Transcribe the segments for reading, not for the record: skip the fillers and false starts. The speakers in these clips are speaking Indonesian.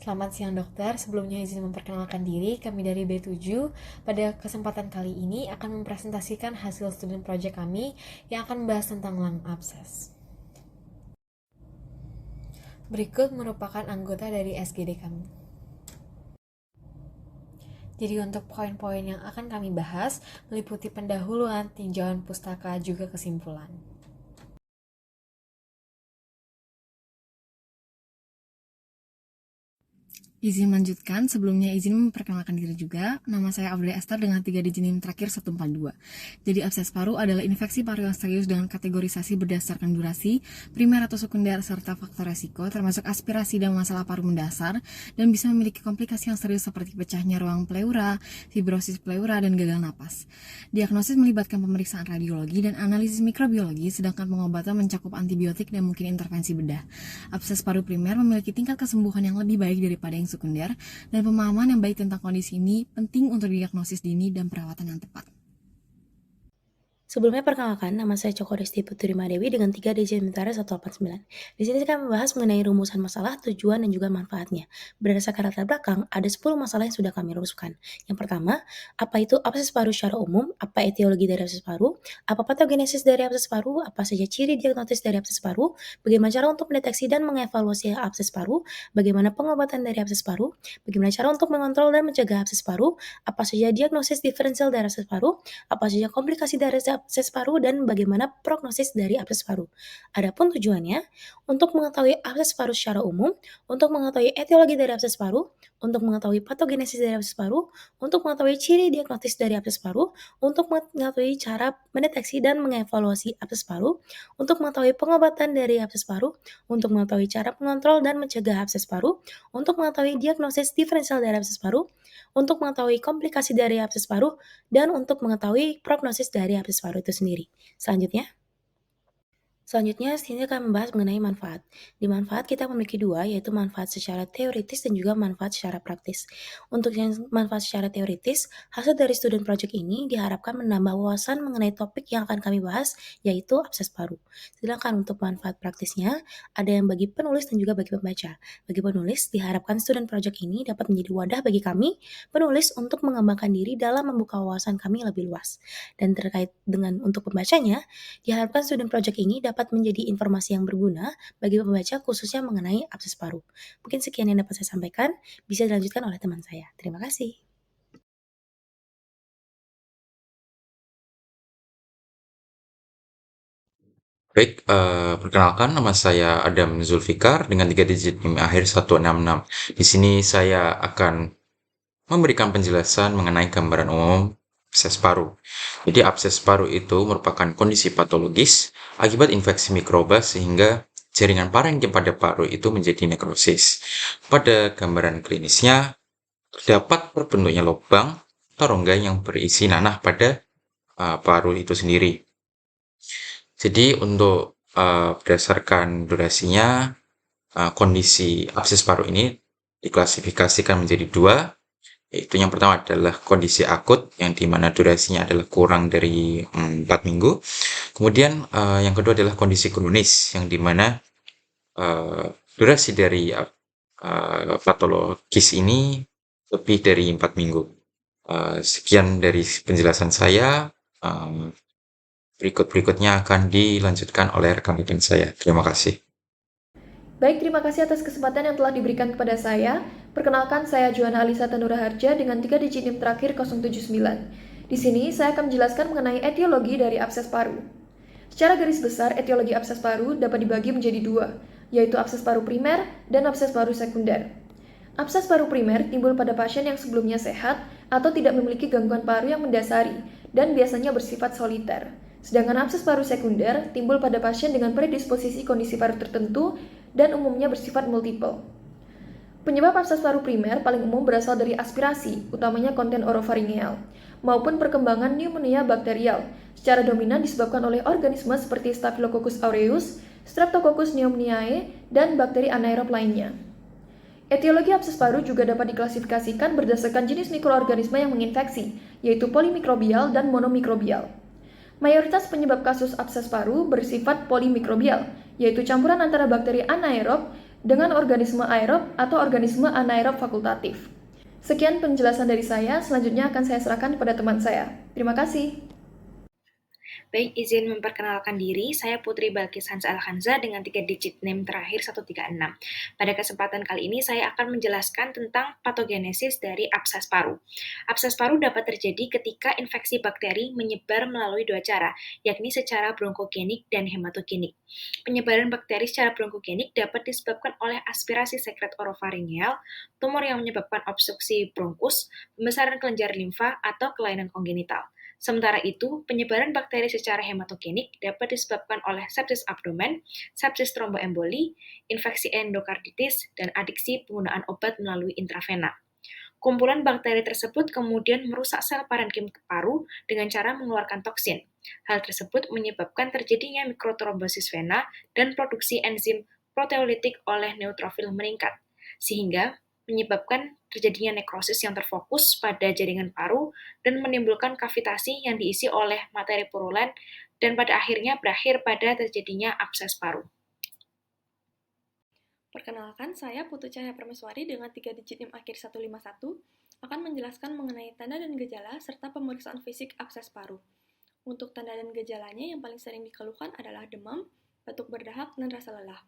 Selamat siang dokter, sebelumnya izin memperkenalkan diri, kami dari B7. Pada kesempatan kali ini akan mempresentasikan hasil student project kami yang akan membahas tentang lung abscess. Berikut merupakan anggota dari SGD kami. Jadi untuk poin-poin yang akan kami bahas meliputi pendahuluan, tinjauan pustaka, juga kesimpulan. Izin melanjutkan, sebelumnya izin memperkenalkan diri juga. Nama saya Aurelia Esther dengan 3 digit NIM terakhir 142. Jadi abses paru adalah infeksi paru yang serius dengan kategorisasi berdasarkan durasi, primer atau sekunder, serta faktor resiko, termasuk aspirasi dan masalah paru mendasar, dan bisa memiliki komplikasi yang serius seperti pecahnya ruang pleura, fibrosis pleura, dan gagal napas. Diagnosis melibatkan pemeriksaan radiologi dan analisis mikrobiologi, sedangkan pengobatan mencakup antibiotik dan mungkin intervensi bedah. Abses paru primer memiliki tingkat kesembuhan yang lebih baik daripada yang sekunder, dan pemahaman yang baik tentang kondisi ini penting untuk diagnosis dini dan perawatan yang tepat. Sebelumnya perkenalkan, nama saya Coko Desti Putri Madewi dengan 3 digit sementara 189. Di sini saya akan membahas mengenai rumusan masalah, tujuan, dan juga manfaatnya. Berdasarkan latar belakang, ada 10 masalah yang sudah kami rumuskan. Yang pertama, apa itu abses paru secara umum, apa etiologi dari abses paru, apa patogenesis dari abses paru, apa saja ciri diagnosis dari abses paru, bagaimana cara untuk mendeteksi dan mengevaluasi abses paru, bagaimana pengobatan dari abses paru, bagaimana cara untuk mengontrol dan mencegah abses paru, apa saja diagnosis diferensial dari abses paru, apa saja komplikasi dari abses paru, dan bagaimana prognosis dari abses paru. Adapun tujuannya, untuk mengetahui abses paru secara umum, untuk mengetahui etiologi dari abses paru, untuk mengetahui patogenesis dari abses paru, untuk mengetahui ciri diagnosis dari abses paru, untuk mengetahui cara mendeteksi dan mengevaluasi abses paru, untuk mengetahui pengobatan dari abses paru, untuk mengetahui cara mengontrol dan mencegah abses paru, untuk mengetahui diagnosis diferensial dari abses paru, untuk mengetahui komplikasi dari abses paru, dan untuk mengetahui prognosis dari abses paru itu sendiri. Selanjutnya, sini akan membahas mengenai manfaat. Di manfaat kita memiliki dua, yaitu manfaat secara teoritis dan juga manfaat secara praktis. Untuk yang manfaat secara teoritis, hasil dari student project ini diharapkan menambah wawasan mengenai topik yang akan kami bahas, yaitu abses paru. Sedangkan untuk manfaat praktisnya, ada yang bagi penulis dan juga bagi pembaca. Bagi penulis, diharapkan student project ini dapat menjadi wadah bagi kami, penulis, untuk mengembangkan diri dalam membuka wawasan kami lebih luas. Dan terkait dengan untuk pembacanya, diharapkan student project ini dapat menjadi informasi yang berguna bagi pembaca khususnya mengenai abses paru. Mungkin sekian yang dapat saya sampaikan, bisa dilanjutkan oleh teman saya. Terima kasih. Baik, perkenalkan nama saya Adam Zulfikar dengan 3 digit NIM akhir 166. Di sini saya akan memberikan penjelasan mengenai gambaran umum abses paru. Jadi abses paru itu merupakan kondisi patologis akibat infeksi mikroba sehingga jaringan parenkim pada paru itu menjadi nekrosis. Pada gambaran klinisnya terdapat terbentuknya lubang atau rongga yang berisi nanah pada paru itu sendiri. Jadi untuk berdasarkan durasinya, kondisi abses paru ini diklasifikasikan menjadi dua, yaitu yang pertama adalah kondisi akut yang dimana durasinya adalah kurang dari 4 minggu. Kemudian yang kedua adalah kondisi kronis yang dimana durasi dari patologis ini lebih dari 4 minggu. Sekian dari penjelasan saya. Berikutnya akan dilanjutkan oleh rekan-rekan saya. Terima kasih. Baik, terima kasih atas kesempatan yang telah diberikan kepada saya. Perkenalkan, saya Joanna Alisa Tanura Harja dengan 3 digit NIM terakhir 079. Di sini, saya akan menjelaskan mengenai etiologi dari abses paru. Secara garis besar, etiologi abses paru dapat dibagi menjadi dua, yaitu abses paru primer dan abses paru sekunder. Abses paru primer timbul pada pasien yang sebelumnya sehat atau tidak memiliki gangguan paru yang mendasari dan biasanya bersifat soliter. Sedangkan abses paru sekunder timbul pada pasien dengan predisposisi kondisi paru tertentu dan umumnya bersifat multiple. Penyebab abses paru primer paling umum berasal dari aspirasi, utamanya konten orofaringeal, maupun perkembangan pneumonia bakterial, secara dominan disebabkan oleh organisme seperti Staphylococcus aureus, Streptococcus pneumoniae, dan bakteri anaerob lainnya. Etiologi abses paru juga dapat diklasifikasikan berdasarkan jenis mikroorganisme yang menginfeksi, yaitu polimikrobial dan monomikrobial. Mayoritas penyebab kasus abses paru bersifat polimikrobial, yaitu campuran antara bakteri anaerob dengan organisme aerob atau organisme anaerob fakultatif. Sekian penjelasan dari saya, selanjutnya akan saya serahkan kepada teman saya. Terima kasih. Baik, izin memperkenalkan diri, saya Putri Balkis Hansa Alhanza dengan 3 digit NIM terakhir 136. Pada kesempatan kali ini saya akan menjelaskan tentang patogenesis dari abses paru. Abses paru dapat terjadi ketika infeksi bakteri menyebar melalui dua cara, yakni secara bronkogenik dan hematogenik. Penyebaran bakteri secara bronkogenik dapat disebabkan oleh aspirasi sekret orofaringeal, tumor yang menyebabkan obstruksi bronkus, pembesaran kelenjar limfa, atau kelainan kongenital. Sementara itu, penyebaran bakteri secara hematogenik dapat disebabkan oleh sepsis abdomen, sepsis tromboemboli, infeksi endokarditis, dan adiksi penggunaan obat melalui intravena. Kumpulan bakteri tersebut kemudian merusak sel parenkim paru dengan cara mengeluarkan toksin. Hal tersebut menyebabkan terjadinya mikrotrombosis vena dan produksi enzim proteolitik oleh neutrofil meningkat, sehingga menyebabkan terjadinya nekrosis yang terfokus pada jaringan paru dan menimbulkan kavitasi yang diisi oleh materi purulen dan pada akhirnya berakhir pada terjadinya abses paru. Perkenalkan, saya Putu Cahya Permeswari dengan 3 digit NIM akhir 151 akan menjelaskan mengenai tanda dan gejala serta pemeriksaan fisik abses paru. Untuk tanda dan gejalanya yang paling sering dikeluhkan adalah demam, batuk berdahak, dan rasa lelah.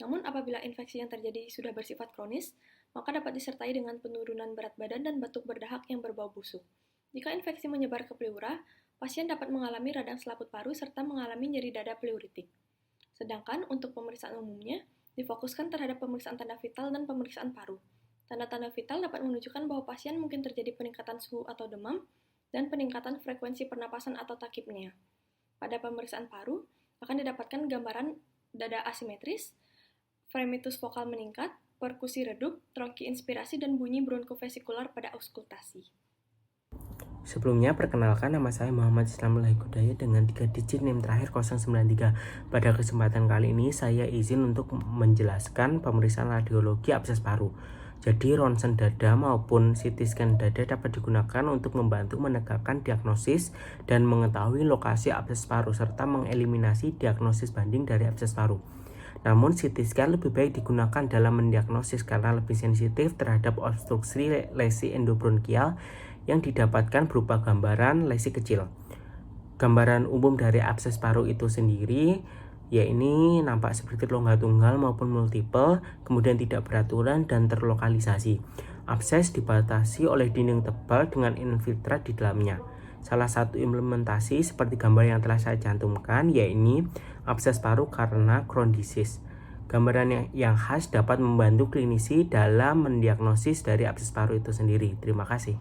Namun apabila infeksi yang terjadi sudah bersifat kronis, maka dapat disertai dengan penurunan berat badan dan batuk berdahak yang berbau busuk. Jika infeksi menyebar ke pleura, pasien dapat mengalami radang selaput paru serta mengalami nyeri dada pleuritik. Sedangkan untuk pemeriksaan umumnya, difokuskan terhadap pemeriksaan tanda vital dan pemeriksaan paru. Tanda-tanda vital dapat menunjukkan bahwa pasien mungkin terjadi peningkatan suhu atau demam dan peningkatan frekuensi pernapasan atau takipnea. Pada pemeriksaan paru, akan didapatkan gambaran dada asimetris, fremitus vokal meningkat, perkusi redup, tronki inspirasi, dan bunyi bronkofesikular pada auskultasi. Sebelumnya, perkenalkan nama saya Muhammad Islamul Hidayat dengan 3 digit NIM terakhir 093. Pada kesempatan kali ini, saya izin untuk menjelaskan pemeriksaan radiologi abses paru. Jadi, ronsen dada maupun CT scan dada dapat digunakan untuk membantu menegakkan diagnosis dan mengetahui lokasi abses paru, serta mengeliminasi diagnosis banding dari abses paru. Namun CT scan lebih baik digunakan dalam mendiagnosis karena lebih sensitif terhadap obstruksi lesi endobronkial yang didapatkan berupa gambaran lesi kecil. Gambaran umum dari abses paru itu sendiri ya ini nampak seperti rongga tunggal maupun multiple, kemudian tidak beraturan dan terlokalisasi. Abses dibatasi oleh dinding tebal dengan infiltrat di dalamnya. Salah satu implementasi seperti gambar yang telah saya cantumkan yaitu abses paru karena Crohn disease. Gambaran yang khas dapat membantu klinisi dalam mendiagnosis dari abses paru itu sendiri. Terima kasih.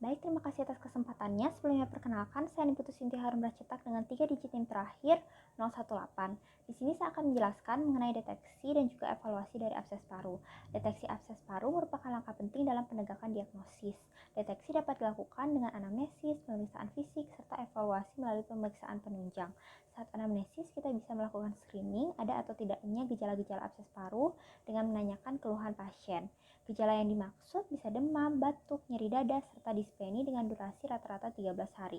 Baik, terima kasih atas kesempatannya. Sebelumnya perkenalkan, saya Niputu Sinti Harun Bracetak dengan 3 digit NIM terakhir 018. Di sini saya akan menjelaskan mengenai deteksi dan juga evaluasi dari abses paru. Deteksi abses paru merupakan langkah penting dalam penegakan diagnosis. Deteksi dapat dilakukan dengan anamnesis, pemeriksaan fisik, serta evaluasi melalui pemeriksaan penunjang. Saat anamnesis, kita bisa melakukan screening, ada atau tidaknya gejala-gejala abses paru dengan menanyakan keluhan pasien. Gejala yang dimaksud bisa demam, batuk, nyeri dada, serta dispeni dengan durasi rata-rata 13 hari.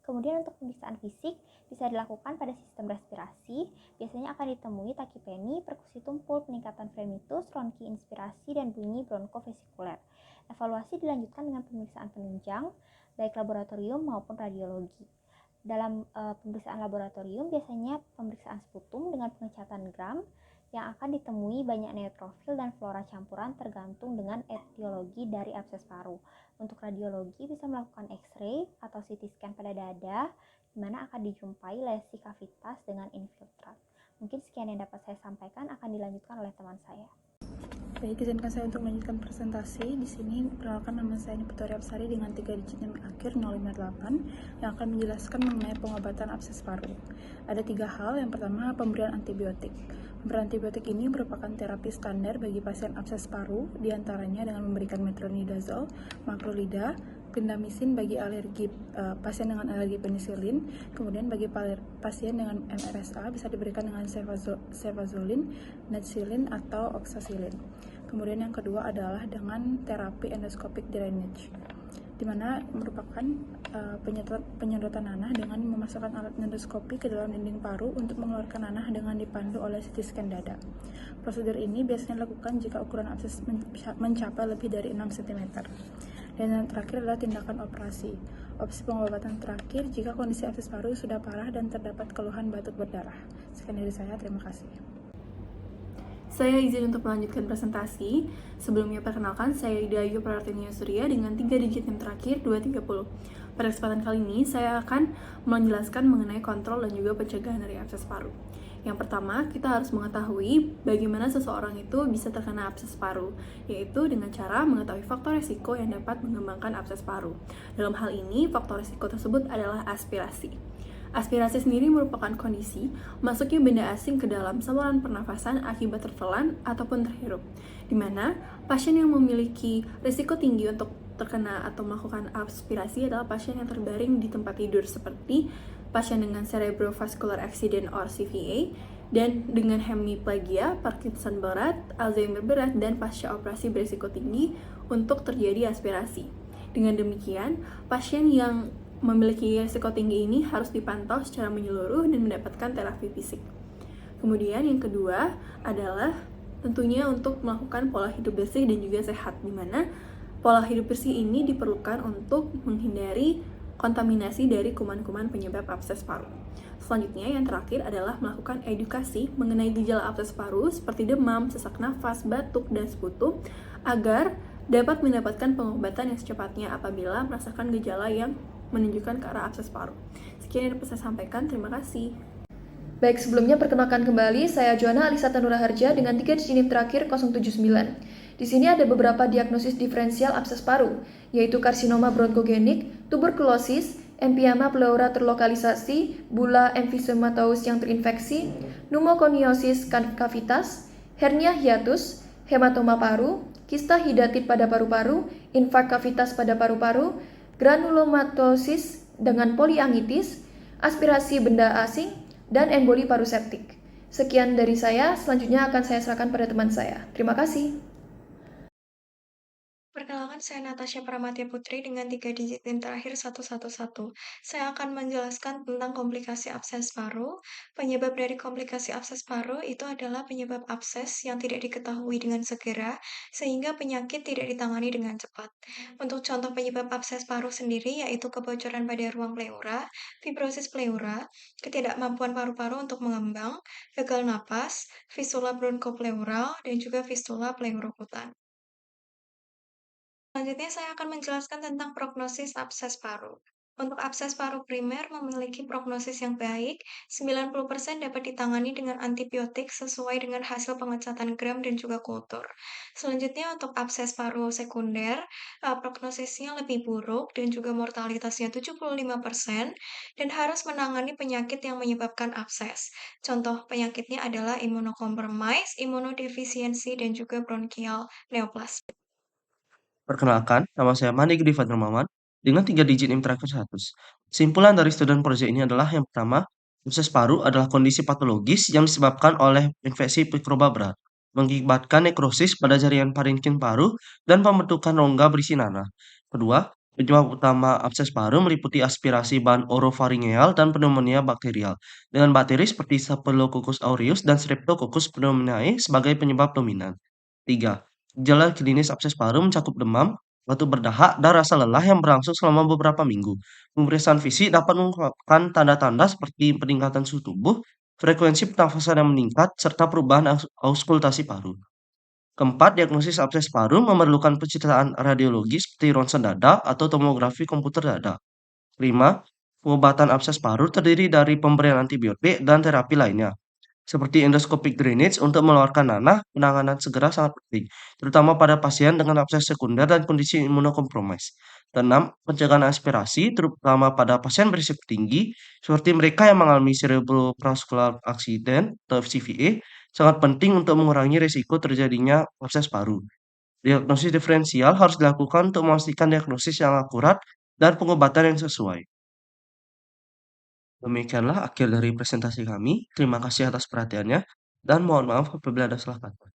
Kemudian untuk pemeriksaan fisik bisa dilakukan pada sistem respirasi, biasanya akan ditemui takipeni, perkusi tumpul, peningkatan fremitus, ronki inspirasi, dan bunyi bronkofesikuler. Evaluasi dilanjutkan dengan pemeriksaan penunjang, baik laboratorium maupun radiologi. Dalam pemeriksaan laboratorium biasanya pemeriksaan sputum dengan pengecatan gram, yang akan ditemui banyak neutrofil dan flora campuran tergantung dengan etiologi dari abses paru. Untuk radiologi bisa melakukan X-ray atau CT scan pada dada, di mana akan dijumpai lesi kavitas dengan infiltrat. Mungkin sekian yang dapat saya sampaikan, akan dilanjutkan oleh teman saya. Baik, izinkan saya untuk melanjutkan presentasi. Di sini perkenalkan nama saya Niputu Absari dengan 3 digit NIM akhir 058 yang akan menjelaskan mengenai pengobatan abses paru. Ada 3 hal. Yang pertama, pemberian antibiotik. Pemberian antibiotik ini merupakan terapi standar bagi pasien abses paru, diantaranya dengan memberikan metronidazole, makrolida, clindamycin bagi pasien dengan alergi penisilin, kemudian bagi pasien dengan MRSA bisa diberikan dengan cefazolin, netsilin, atau oxacillin. Kemudian yang kedua adalah dengan terapi endoscopic drainage, di mana merupakan penyedotan nanah dengan memasukkan alat endoskopi ke dalam dinding paru untuk mengeluarkan nanah dengan dipandu oleh CT scan dada. Prosedur ini biasanya dilakukan jika ukuran abses mencapai lebih dari 6 cm. Dan yang terakhir adalah tindakan operasi. Opsi pengobatan terakhir jika kondisi abses paru sudah parah dan terdapat keluhan batuk berdarah. Sekian dari saya, terima kasih. Saya izin untuk melanjutkan presentasi. Sebelumnya perkenalkan, saya Ida Ayu Prartinia Surya dengan 3 digit NIM terakhir 230. Pada kesempatan kali ini, saya akan menjelaskan mengenai kontrol dan juga pencegahan dari abses paru. Yang pertama, kita harus mengetahui bagaimana seseorang itu bisa terkena abses paru, yaitu dengan cara mengetahui faktor resiko yang dapat mengembangkan abses paru. Dalam hal ini, faktor resiko tersebut adalah aspirasi. Aspirasi sendiri merupakan kondisi masuknya benda asing ke dalam saluran pernafasan akibat tertelan ataupun terhirup, di mana pasien yang memiliki risiko tinggi untuk terkena atau melakukan aspirasi adalah pasien yang terbaring di tempat tidur seperti pasien dengan cerebrovascular accident or CVA, dan dengan hemiplegia, Parkinson berat, Alzheimer berat, dan pasca operasi berisiko tinggi untuk terjadi aspirasi. Dengan demikian, pasien yang memiliki risiko tinggi ini harus dipantau secara menyeluruh dan mendapatkan terapi fisik. Kemudian yang kedua adalah tentunya untuk melakukan pola hidup bersih dan juga sehat, di mana pola hidup bersih ini diperlukan untuk menghindari kontaminasi dari kuman-kuman penyebab abses paru. Selanjutnya yang terakhir adalah melakukan edukasi mengenai gejala abses paru seperti demam, sesak nafas, batuk, dan sekutu agar dapat mendapatkan pengobatan yang secepatnya apabila merasakan gejala yang menunjukkan ke arah abses paru. Sekian yang dapat saya sampaikan, terima kasih. Baik, sebelumnya perkenalkan kembali, saya Joanna Alisa Tanura Harja dengan 3 digit NIM terakhir 079. Di sini ada beberapa diagnosis diferensial abses paru, yaitu karsinoma bronkogenik, tuberkulosis, empiema pleura terlokalisasi, bula emphysematus yang terinfeksi, pneumoconiosis cavitas, hernia hiatus, hematoma paru, kista hidatid pada paru-paru, infark cavitas pada paru-paru, granulomatosis dengan poliangitis, aspirasi benda asing, dan emboli paruseptik. Sekian dari saya, selanjutnya akan saya serahkan pada teman saya. Terima kasih. Perkenalkan, saya Natasha Pramatia Putri dengan 3 digit NIM terakhir 111. Saya akan menjelaskan tentang komplikasi abses paru. Penyebab dari komplikasi abses paru itu adalah penyebab abses yang tidak diketahui dengan segera, sehingga penyakit tidak ditangani dengan cepat. Untuk contoh penyebab abses paru sendiri yaitu kebocoran pada ruang pleura, fibrosis pleura, ketidakmampuan paru-paru untuk mengembang, gagal napas, fistula bronkopleural, dan juga fistula pleurokutan. Selanjutnya saya akan menjelaskan tentang prognosis abses paru. Untuk abses paru primer memiliki prognosis yang baik, 90% dapat ditangani dengan antibiotik sesuai dengan hasil pengecatan gram dan juga kultur. Selanjutnya untuk abses paru sekunder, prognosisnya lebih buruk dan juga mortalitasnya 75% dan harus menangani penyakit yang menyebabkan abses. Contoh penyakitnya adalah imunocompromise, imunodefisiensi, dan juga bronchial neoplasia. Perkenalkan, nama saya Mandi Gedi Fadil Maman dengan 3 digit NIM terakhir 100. Kesimpulan dari student project ini adalah yang pertama, abses paru adalah kondisi patologis yang disebabkan oleh infeksi mikroba berat, mengakibatkan nekrosis pada jaringan parenkim paru dan pembentukan rongga berisi nanah. Kedua, penyebab utama abses paru meliputi aspirasi bahan orofaringeal dan pneumonia bakterial, dengan bakteri seperti Staphylococcus aureus dan Streptococcus pneumoniae sebagai penyebab dominan. 3. Gejala klinis abses paru mencakup demam, batuk berdahak, dan rasa lelah yang berlangsung selama beberapa minggu. Pemeriksaan fisik dapat mengungkapkan tanda-tanda seperti peningkatan suhu tubuh, frekuensi pernafasan yang meningkat, serta perubahan auskultasi paru. Keempat, diagnosis abses paru memerlukan pencitraan radiologi seperti ronsen dada atau tomografi komputer dada. 5. Pengobatan abses paru terdiri dari pemberian antibiotik dan terapi lainnya, seperti endoscopic drainage untuk mengeluarkan nanah. Penanganan segera sangat penting, terutama pada pasien dengan abses sekunder dan kondisi imunokompromis. Keenam, pencegahan aspirasi, terutama pada pasien berisiko tinggi, seperti mereka yang mengalami cerebrovascular accident atau CVA, sangat penting untuk mengurangi risiko terjadinya abses paru. Diagnosis diferensial harus dilakukan untuk memastikan diagnosis yang akurat dan pengobatan yang sesuai. Demikianlah akhir dari presentasi kami. Terima kasih atas perhatiannya, dan mohon maaf apabila ada salah kata.